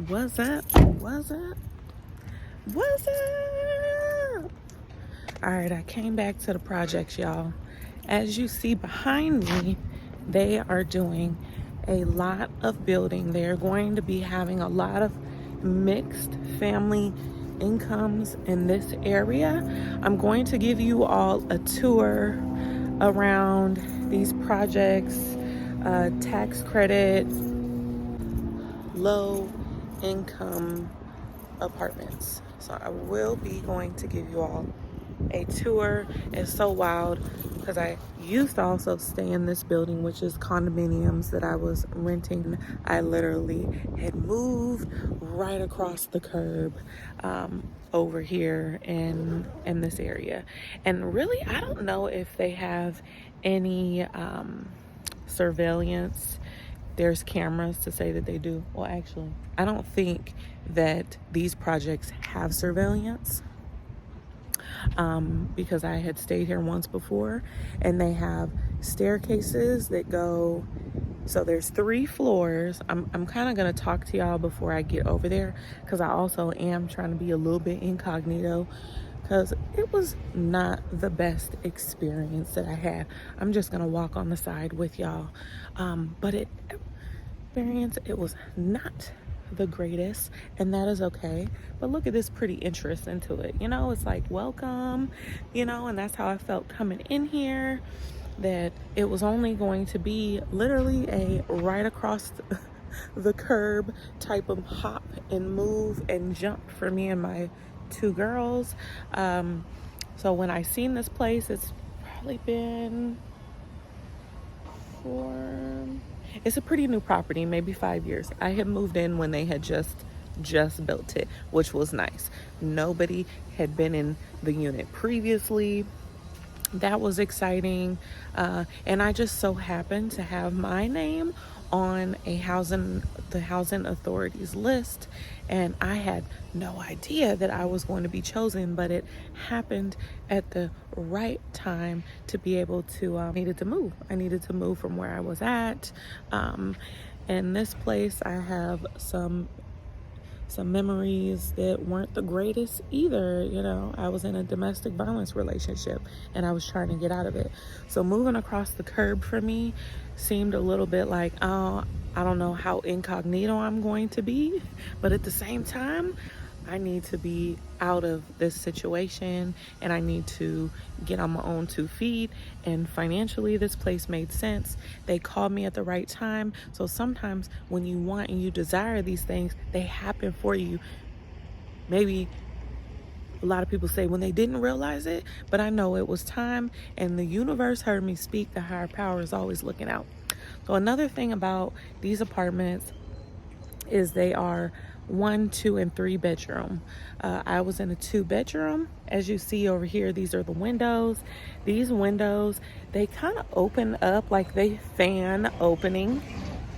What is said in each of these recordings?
What's up? What's up? What's up? All right, I came back to the projects, y'all. As you see behind me, they are doing a lot of building. They're going to be having a lot of mixed family incomes in this area. I'm going to give you all a tour around these projects, tax credit, low income apartments. So I will be going to give you all a tour. It's so wild because I used to also stay in this building, which is condominiums that I was renting. I literally had moved right across the curb over here in this area. And really, I don't know if they have any surveillance. There's cameras to say that they do. Well, actually, I don't think that these projects have surveillance because I had stayed here once before, and they have staircases that go. So there's 3 floors. I'm kind of going to talk to y'all before I get over there because I also am trying to be a little bit incognito because it was not the best experience that I had. I'm just going to walk on the side with y'all. But it was not the greatest, and that is okay. But look at this pretty interest into it. You know, it's like, welcome, you know, and that's how I felt coming in here, that it was only going to be literally a right across the curb type of hop and move and jump for me and my 2 girls. So when I seen this place, it's probably been it's a pretty new property, maybe 5 years. I had moved in when they had just built it, which was nice. Nobody had been in the unit previously. That was exciting. And I just so happened to have my name on the housing authorities list, and I had no idea that I was going to be chosen, but it happened at the right time to be able to I needed to move from where I was at. And this place, I have some memories that weren't the greatest either. You know, I was in a domestic violence relationship and I was trying to get out of it. So moving across the curb for me seemed a little bit like, I don't know how incognito I'm going to be, but at the same time, I need to be out of this situation and I need to get on my own 2 feet. And financially, this place made sense. They called me at the right time. So sometimes when you want and you desire these things, they happen for you. Maybe a lot of people say when they didn't realize it, but I know it was time and the universe heard me speak. The higher power is always looking out. So another thing about these apartments is they are 1, 2, and 3 bedroom. I was in a 2 bedroom. As you see over here, these are the windows. These windows, they kind of open up like they fan opening.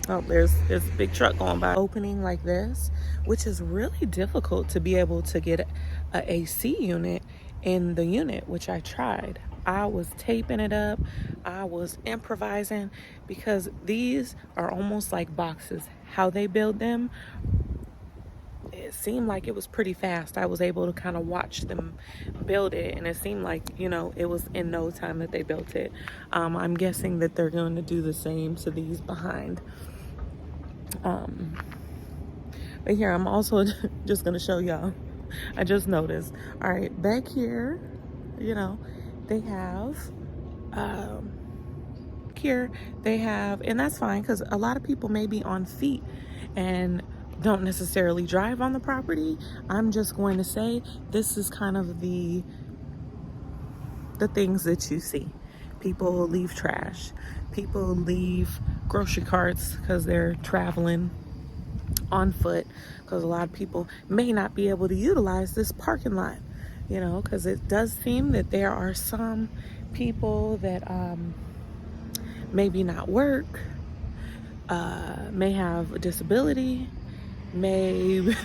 Oh, there's a big truck going by. Opening like this, which is really difficult to be able to get a AC unit in the unit, which I tried. I was taping it up. I was improvising because these are almost like boxes. How they build them, it seemed like it was pretty fast. I was able to kind of watch them build it, and it seemed like, you know, it was in no time that they built it. I'm guessing that they're going to do the same to these behind. But here, I'm also just going to show y'all. I just noticed. All right, back here, you know, they have and that's fine because a lot of people may be on feet and don't necessarily drive on the property. I'm just going to say this is kind of the things that you see. People leave trash. People leave grocery carts because they're traveling on foot, because a lot of people may not be able to utilize this parking lot, you know, because it does seem that there are some people that maybe not work, may have a disability, may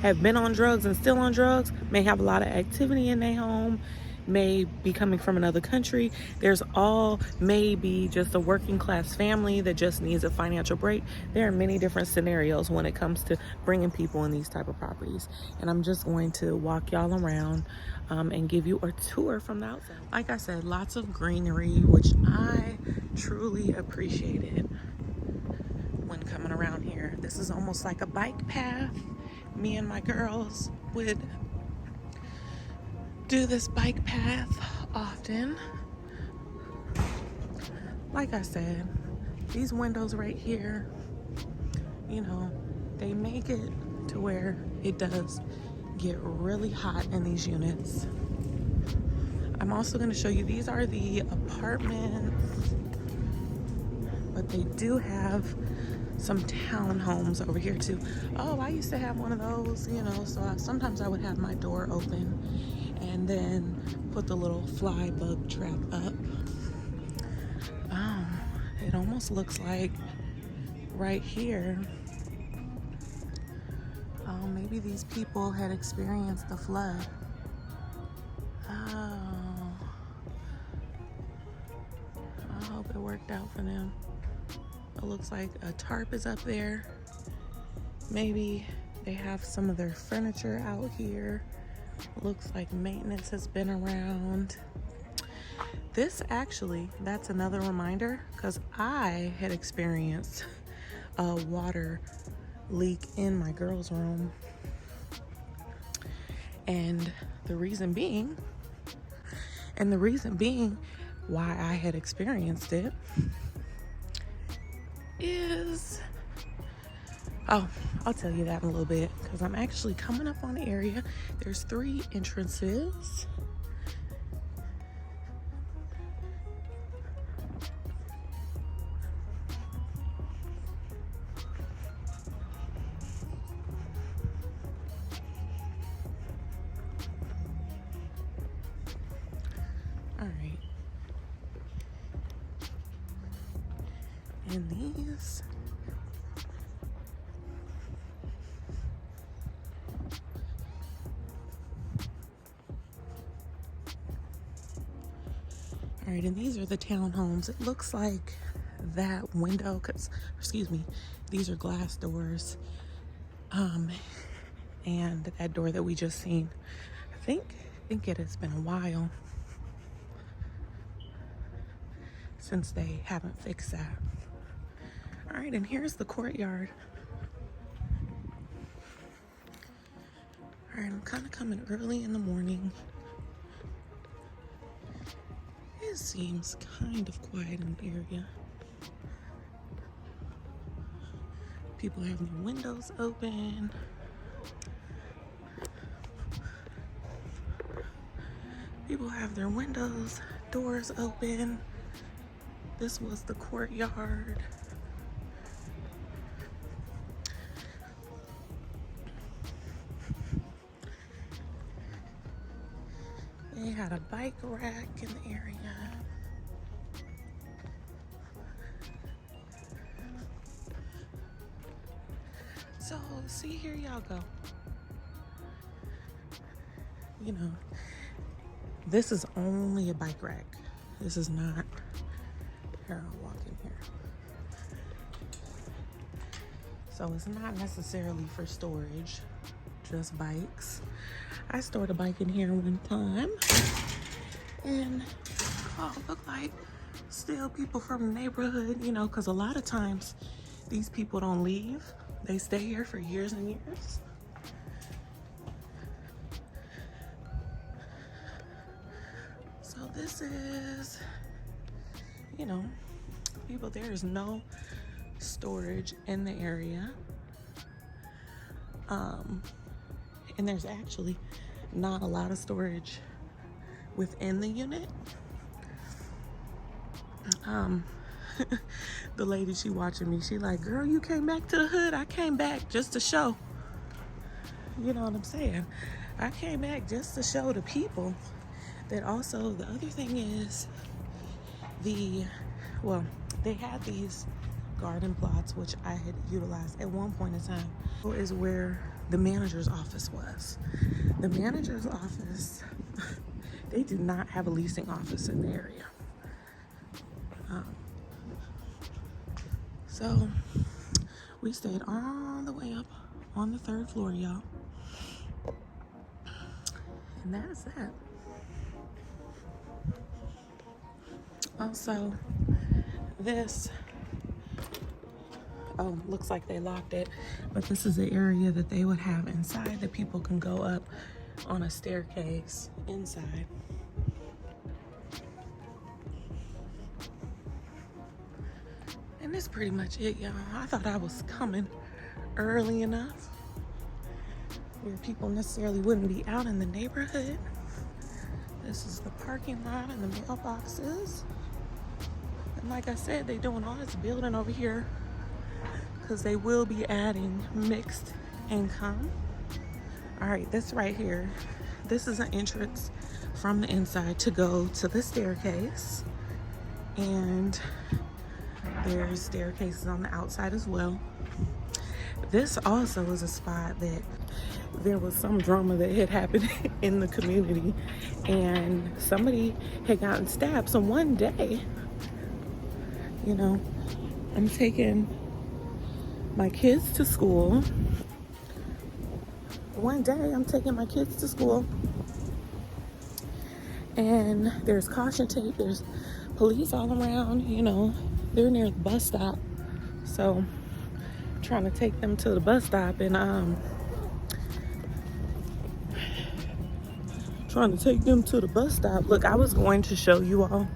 have been on drugs and still on drugs, may have a lot of activity in their home, may be coming from another country. There's all maybe just a working class family that just needs a financial break. There are many different scenarios when it comes to bringing people in these type of properties. And I'm just going to walk y'all around and give you a tour from the outside. Like I said, lots of greenery, which I truly appreciated when coming around here. This is almost like a bike path. Me and my girls would do this bike path often. Like I said, these windows right here, you know, they make it to where it does get really hot in these units. I'm also going to show you, these are the apartments, but they do have some townhomes over here too. Oh, I used to have one of those, you know, so sometimes I would have my door open and then put the little fly bug trap up. It almost looks like right here, maybe these people had experienced the flood. Oh, I hope it worked out for them. It looks like a tarp is up there. Maybe they have some of their furniture out here. Looks like maintenance has been around. This actually, that's another reminder, because I had experienced a water leak in my girls' room. And the reason being why I had experienced it is, oh, I'll tell you that in a little bit, because I'm actually coming up on the area. There's 3 entrances. All right. And these, all right, and these are the townhomes. It looks like that window, these are glass doors. And that door that we just seen, I think it has been a while since they haven't fixed that. All right, and here's the courtyard. All right, I'm kind of coming early in the morning. It seems kind of quiet in the area. People have their windows open. People have their windows, doors open. This was the courtyard. They had a bike rack in the area. So, see, here y'all go. You know, this is only a bike rack. This is not, here, I'll walk in here. So it's not necessarily for storage, just bikes. I stored a bike in here one time, and oh, look like still people from the neighborhood, you know, because a lot of times these people don't leave. They stay here for years and years. So this is, you know, people, there is no storage in the area. And there's actually not a lot of storage within the unit. The lady, she watching me, she like, girl, you came back to the hood? I came back just to show. You know what I'm saying? I came back just to show the people that also, the other thing is they had these garden plots, which I had utilized at one point in time, is where the manager's office was. The manager's office, They do not have a leasing office in the area. So we stayed all the way up on the 3rd floor, y'all. And that's that. Also, this, oh, looks like they locked it, but this is the area that they would have inside that people can go up on a staircase inside. And that's pretty much it, y'all. I thought I was coming early enough where people necessarily wouldn't be out in the neighborhood. This is the parking lot and the mailboxes. And like I said, they're doing all this building over here because they will be adding mixed income. All right, this right here, this is an entrance from the inside to go to the staircase. And there's staircases on the outside as well. This also is a spot that there was some drama that had happened in the community and somebody had gotten stabbed. So one day, you know, I'm taking my kids to school. One day I'm taking my kids to school and there's caution tape, there's police all around, you know, they're near the bus stop. So trying to take them to the bus stop and Look, I was going to show you all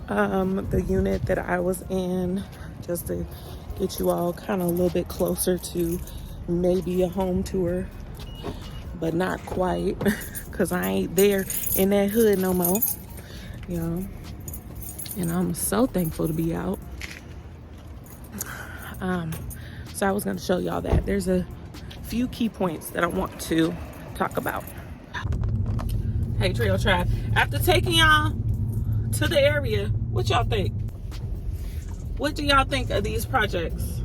the unit that I was in, just to get you all kind of a little bit closer to maybe a home tour, but not quite, because I ain't there in that hood no more, you know. And I'm so thankful to be out. So I was going to show y'all that. There's a few key points that I want to talk about. Hey, Trail Tribe. After taking y'all to the area, what y'all think? What do y'all think of these projects?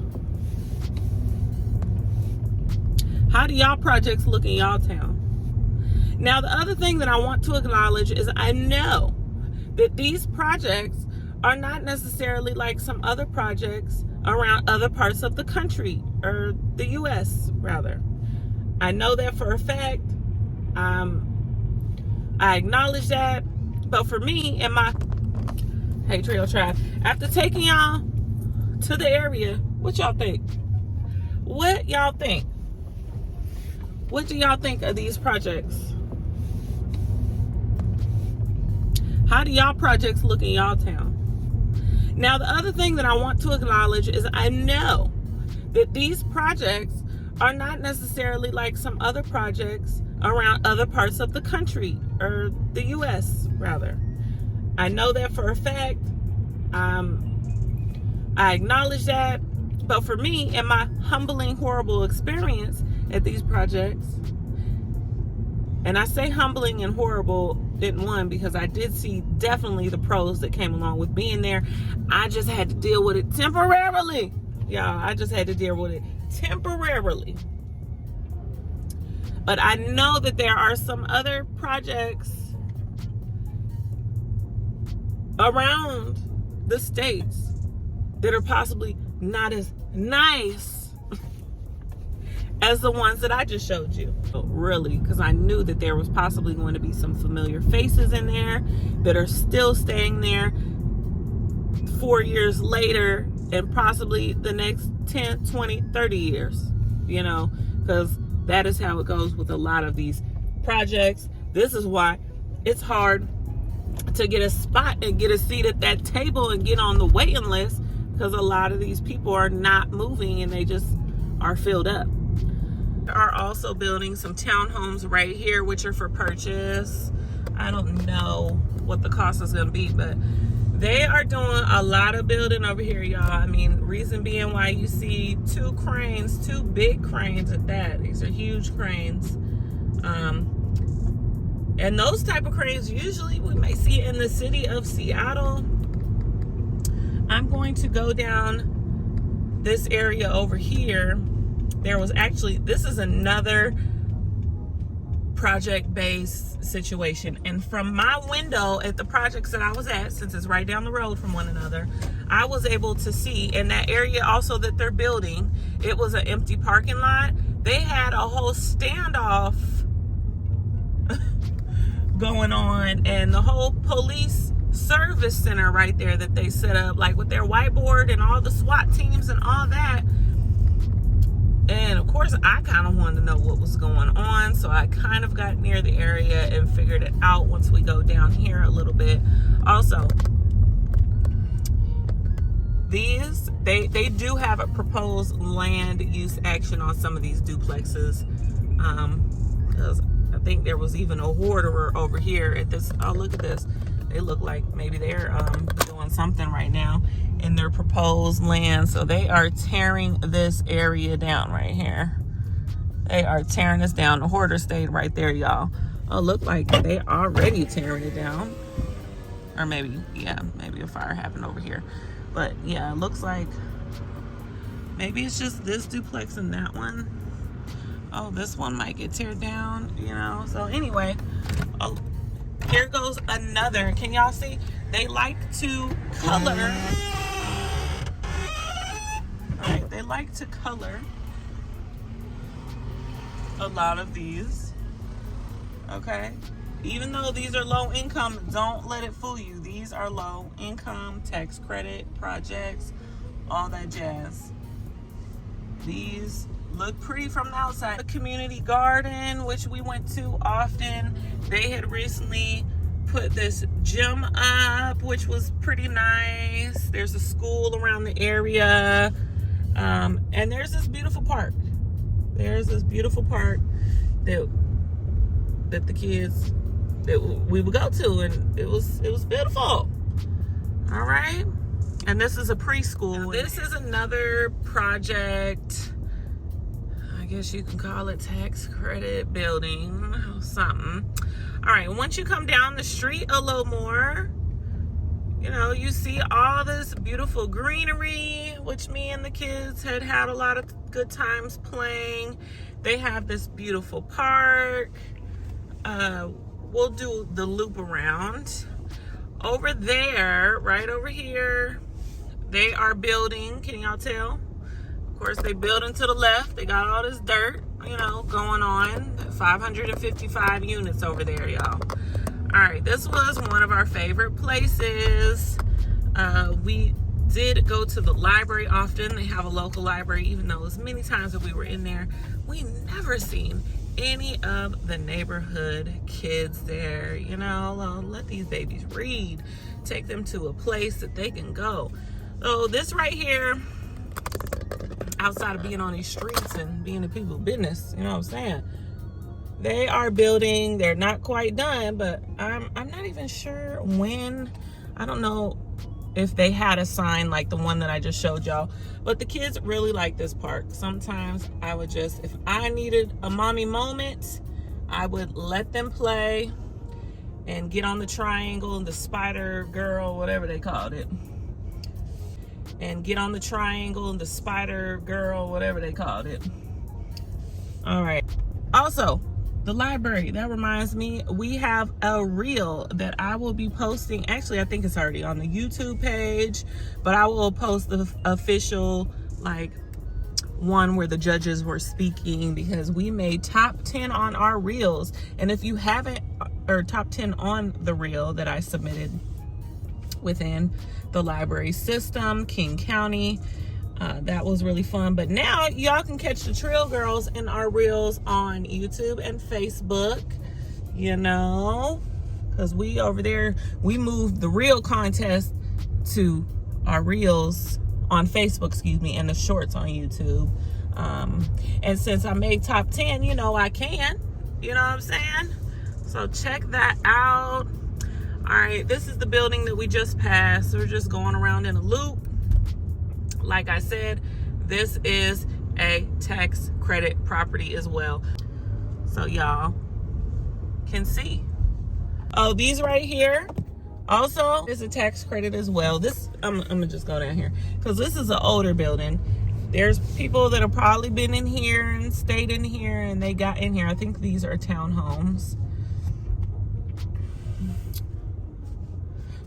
How do y'all projects look in y'all town? Now, the other thing that I want to acknowledge is I know that these projects are not necessarily like some other projects around other parts of the country, or the U.S. rather. I know that for a fact. I acknowledge that. But for me and my, hey, Trail Tribe, after taking y'all to the area, what y'all think? What y'all think? What do y'all think of these projects? How do y'all projects look in y'all town? Now, the other thing that I want to acknowledge is I know that these projects are not necessarily like some other projects around other parts of the country, or the U.S. rather. I know that for a fact. I acknowledge that. But for me and my humbling, horrible experience at these projects, and I say humbling and horrible in one because I did see definitely the pros that came along with being there. I just had to deal with it temporarily. Y'all, I just had to deal with it temporarily. But I know that there are some other projects around the states that are possibly not as nice as the ones that I just showed you. Really, because I knew that there was possibly going to be some familiar faces in there that are still staying there 4 years later, and possibly the next 10, 20, 30 years, you know, because that is how it goes with a lot of these projects. This is why it's hard to get a spot and get a seat at that table and get on the waiting list, because a lot of these people are not moving and they just are filled up. They are also building some townhomes right here, which are for purchase. I don't know what the cost is going to be, but they are doing a lot of building over here, y'all. I mean, reason being why you see two big cranes at that. These are huge cranes. And those type of cranes usually we may see in the city of Seattle. I'm going to go down this area over here. There was actually, this is another project-based situation. And from my window at the projects that I was at, since it's right down the road from one another, I was able to see in that area also that they're building, it was an empty parking lot. They had a whole standoff going on, and the whole police service center right there that they set up, like with their whiteboard and all the SWAT teams and all that. And of course, I kind of wanted to know what was going on, so I kind of got near the area and figured it out once we go down here a little bit. Also, these, they do have a proposed land use action on some of these duplexes, because I think there was even a hoarder over here at this. Oh, look at this. They look like maybe they're doing something right now in their proposed land. So they are tearing this area down right here. They are tearing this down. The hoarder stayed right there, y'all. Oh, look like they already tearing it down. Or maybe, yeah, maybe a fire happened over here. But yeah, it looks like maybe it's just this duplex and that one. Oh, this one might get teared down, you know. So anyway, oh, here goes another. Can y'all see? They like to color. All right, they like to color a lot of these. Okay, even though these are low income, don't let it fool you. These are low income, tax credit projects, all that jazz. These look pretty from the outside. The community garden, which we went to often, they had recently put this gym up, which was pretty nice. There's a school around the area, and there's this beautiful park. There's this beautiful park that the kids that we would go to, and it was beautiful. All right, and this is a preschool. This is another project, I guess you can call it tax credit building, something. All right, once you come down the street a little more, you know, you see all this beautiful greenery, which me and the kids had a lot of good times playing. They have this beautiful park. We'll do the loop around. Over there, right over here, they are building. Can y'all tell? Of course, they building to the left. They got all this dirt, you know, going on. 555 units over there, y'all. All right, this was one of our favorite places. We did go to the library often. They have a local library, even though as many times that we were in there, we never seen any of the neighborhood kids there. You know, let these babies read. Take them to a place that they can go. So this right here, outside of being on these streets and being in people's business, you know what I'm saying? They are building. They're not quite done, but I'm not even sure when. I don't know if they had a sign like the one that I just showed y'all, but the kids really like this park. Sometimes I would just, if I needed a mommy moment, I would let them play and get on the triangle and the spider girl, whatever they called it. And get on the triangle and the spider girl, whatever they called it. All right. Also, the library, that reminds me, we have a reel that I will be posting. Actually, I think it's already on the YouTube page, but I will post the official, like, one where the judges were speaking, because we made top 10 on our reels. And if you haven't, or top 10 on the reel that I submitted within the library system, King County, that was really fun. But now y'all can catch the Trail Girls in our reels on YouTube and Facebook, you know, because we over there, we moved the reel contest to our reels on Facebook, excuse me, and the shorts on YouTube. And since I made top 10, you know, I can, you know what I'm saying? So check that out. All right, this is the building that we just passed. We're just going around in a loop. Like I said, this is a tax credit property as well. So y'all can see. Oh, these right here also is a tax credit as well. This, I'm gonna just go down here, because this is an older building. There's people that have probably been in here and stayed in here and they got in here. I think these are townhomes.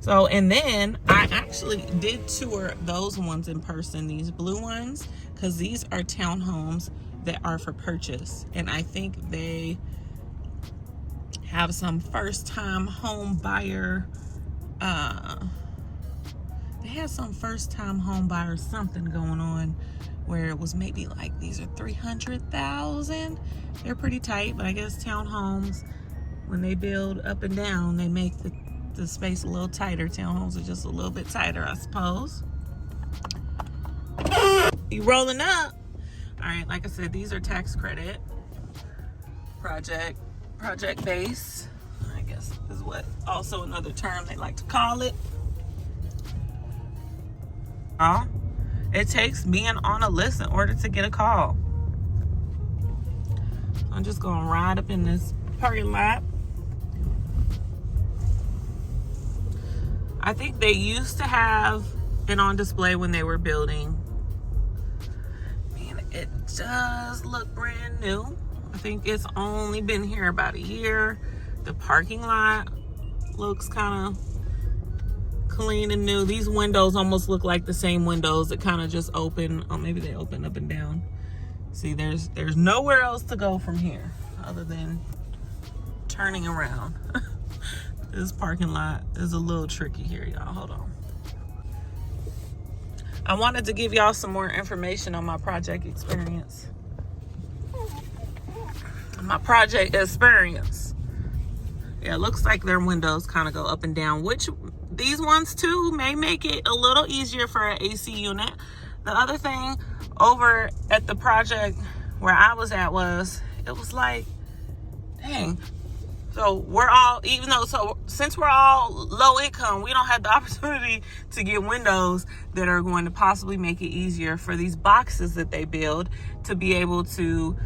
So, and then I actually did tour those ones in person, these blue ones, because these are townhomes that are for purchase. And I think they have some first-time home buyer, they had some first-time home buyer something going on where it was maybe like these are 300,000. They're pretty tight, but I guess townhomes, when they build up and down, they make the space a little tighter. Townhomes are just a little bit tighter, I suppose. You rolling up. All right, like I said, these are tax credit project base, I guess is what also another term they like to call it. It takes being on a list in order to get a call. I'm just gonna ride up in this parking lot. I think they used to have it on display when they were building. Man, it does look brand new. I think it's only been here about a year. The parking lot looks kind of clean and new. These windows almost look like the same windows that kind of just open. Oh, maybe they open up and down. See, there's nowhere else to go from here other than turning around. This parking lot is a little tricky here, y'all. Hold on. I wanted to give y'all some more information on my project experience. Yeah, it looks like their windows kind of go up and down, which these ones too may make it a little easier for an AC unit. The other thing over at the project where I was at was, it was like, dang. So we're all, since we're all low income, we don't have the opportunity to get windows that are going to possibly make it easier for these boxes that they build to be able to,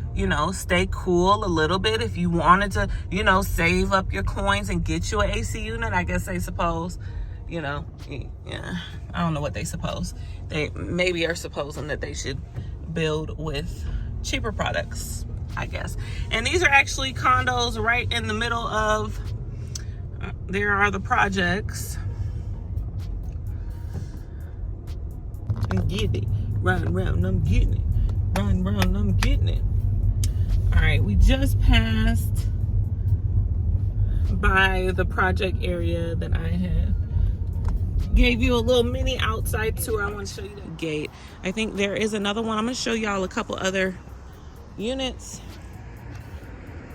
stay cool a little bit. If you wanted to, save up your coins and get you an AC unit, I guess they suppose, yeah, I don't know what they suppose. They maybe are supposing that they should build with cheaper products, I guess. And these are actually condos right in the middle of, there are the projects. I'm getting it. Riding around, I'm getting it. Riding around, I'm getting it. All right, we just passed by the project area that I had. Gave you a little mini outside tour. I want to show you the gate. I think there is another one. I'm going to show y'all a couple other units.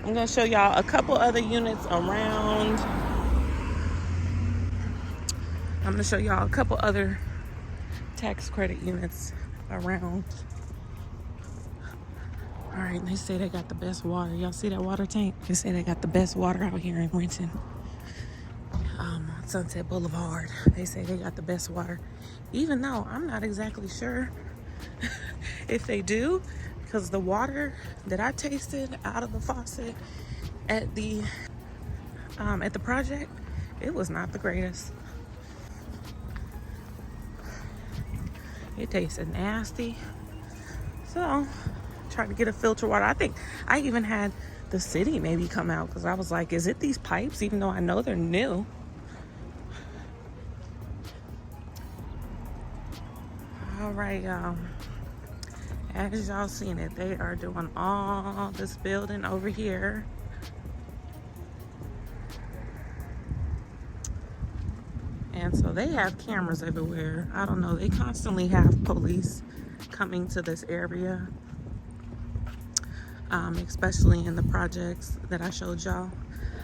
I'm going to show y'all a couple other units around. I'm going to show y'all a couple other tax credit units around. All right, they say they got the best water. Y'all see that water tank? They say they got the best water out here in Renton. Sunset Boulevard. They say they got the best water. Even though I'm not exactly sure if they do, because the water that I tasted out of the faucet at the project, it was not the greatest. It tasted nasty. So, try to get a filter water. I think I even had the city maybe come out because I was like, is it these pipes? Even though I know they're new. All right, y'all. As y'all seen it, they are doing all this building over here. And so they have cameras everywhere. I don't know. They constantly have police coming to this area, especially in the projects that I showed y'all.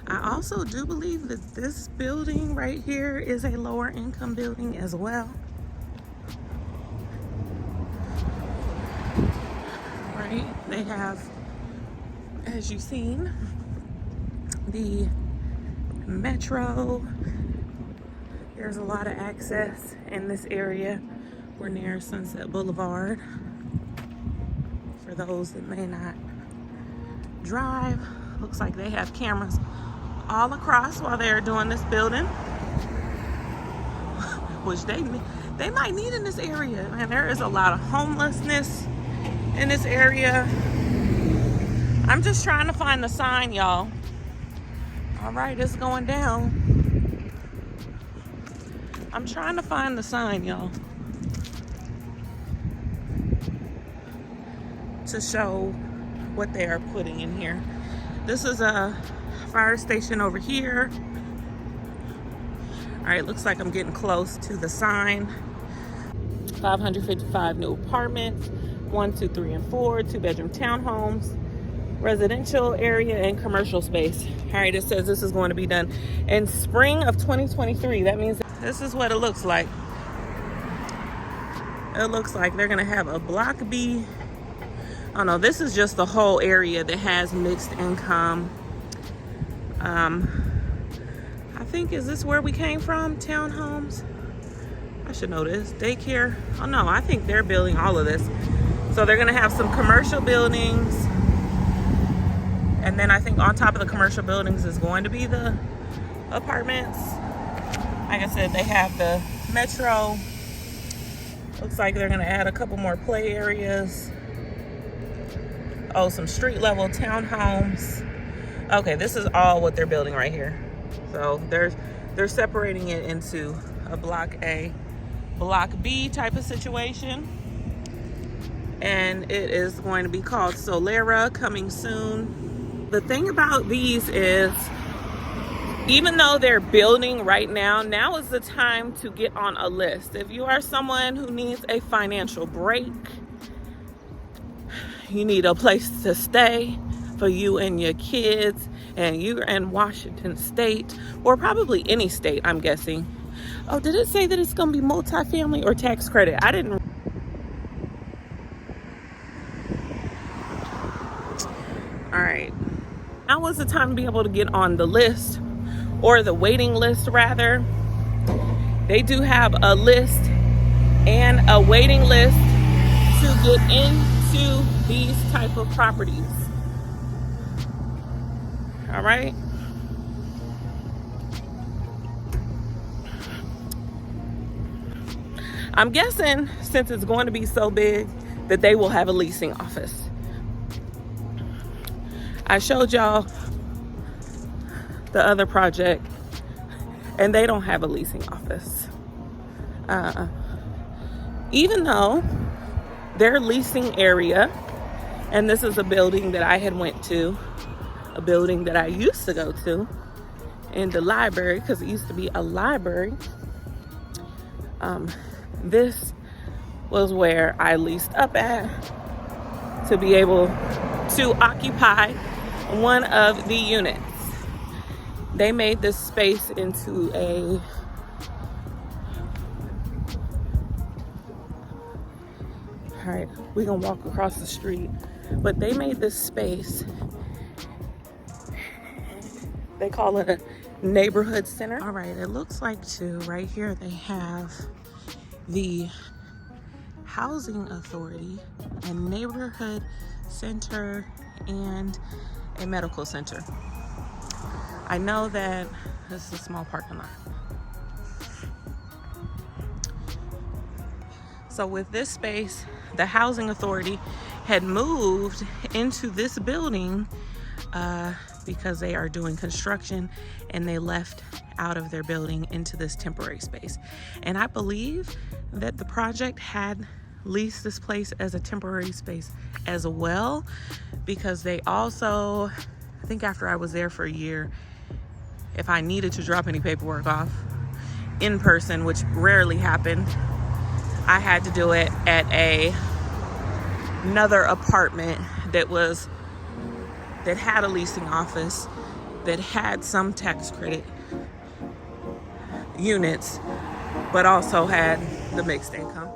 I also do believe that this building right here is a lower income building as well. Right? They have, as you've seen, the metro. There's a lot of access in this area. We're near Sunset Boulevard. For those that may not drive, looks like they have cameras all across while they're doing this building, which they might need in this area. And there is a lot of homelessness in this area. I'm just trying to find the sign, y'all. All right, it's going down. I'm trying to find the sign, y'all, to show what they are putting in here. This is a fire station over here. All right, looks like I'm getting close to the sign. 555 new apartments, 1, 2, 3, and 4, 2-bedroom townhomes, residential area, and commercial space. All right, it says this is going to be done in spring of 2023. That means this is what it looks like. It looks like they're gonna have a block B. Oh no, this is just the whole area that has mixed income. I think, is this where we came from? Townhomes? I should know this. Daycare? Oh no, I think they're building all of this. So they're gonna have some commercial buildings. And then I think on top of the commercial buildings is going to be the apartments. Like I said, they have the metro. Looks like they're gonna add a couple more play areas. Oh, some street level townhomes. Okay, this is all what they're building right here. So they're separating it into a block A, block B type of situation. And it is going to be called Solera, coming soon. The thing about these is, even though they're building right now, now is the time to get on a list. If you are someone who needs a financial break, you need a place to stay for you and your kids, and you're in Washington State, or probably any state, I'm guessing. Oh, did it say that it's gonna be multifamily or tax credit? I didn't. All right, now is the time to be able to get on the list, or the waiting list rather. They do have a list and a waiting list to get into these type of properties. All right. I'm guessing, since it's going to be so big, that they will have a leasing office. I showed y'all the other project, and they don't have a leasing office. Even though their leasing area, and this is a building that I had went to, a building that I used to go to in the library, because it used to be a library. This was where I leased up at to be able to occupy one of the units. They made this space into a all right, we're gonna walk across the street, but they made this space, they call it a neighborhood center. All right, it looks like too, right here they have the housing authority, a neighborhood center, and a medical center. I know that this is a small parking lot. So with this space, the housing authority had moved into this building because they are doing construction, and they left out of their building into this temporary space. And I believe that the project had leased this place as a temporary space as well, because they also, I think after I was there for a year, if I needed to drop any paperwork off in person, which rarely happened, I had to do it at another apartment that had a leasing office, that had some tax credit units, but also had the mixed income.